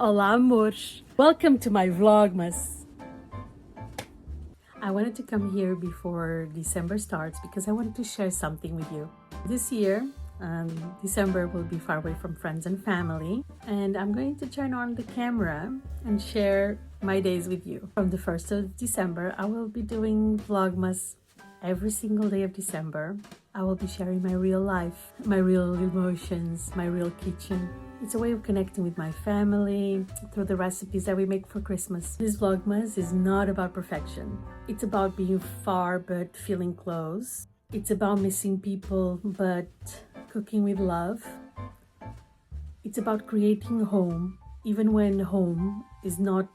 Olá, amor. Welcome to my Vlogmas. I wanted to come here before December starts because I wanted to share something with you. This year, December will be far away from friends and family, and I'm going to turn on the camera and share my days with you. From the 1st of December, I will be doing Vlogmas every single day of December. I will be sharing my real life, my real emotions, my real kitchen. It's a way of connecting with my family through the recipes that we make for Christmas. This Vlogmas is not about perfection. It's about being far but feeling close. It's about missing people but cooking with love. It's about creating home even when home is not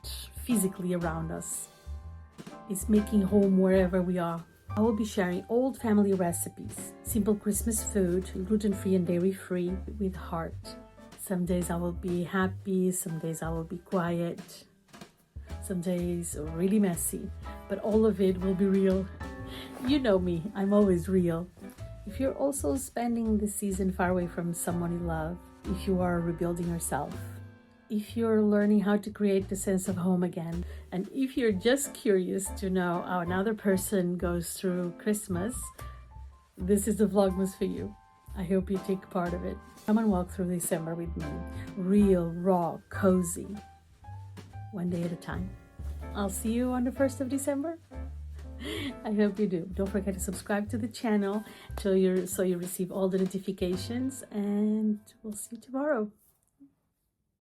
physically around us. It's making home wherever we are. I will be sharing old family recipes, simple Christmas food, gluten-free and dairy-free with heart. Some days I will be happy, some days I will be quiet, some days really messy, but all of it will be real. You know me, I'm always real. If you're also spending this season far away from someone you love, if you are rebuilding yourself, if you're learning how to create the sense of home again, and if you're just curious to know how another person goes through Christmas, this is the Vlogmas for you. I hope you take part of it. Come and walk through December with me. Real, raw, cozy. One day at a time. I'll see you on the 1st of December. I hope you do. Don't forget to subscribe to the channel so you receive all the notifications, and we'll see you tomorrow.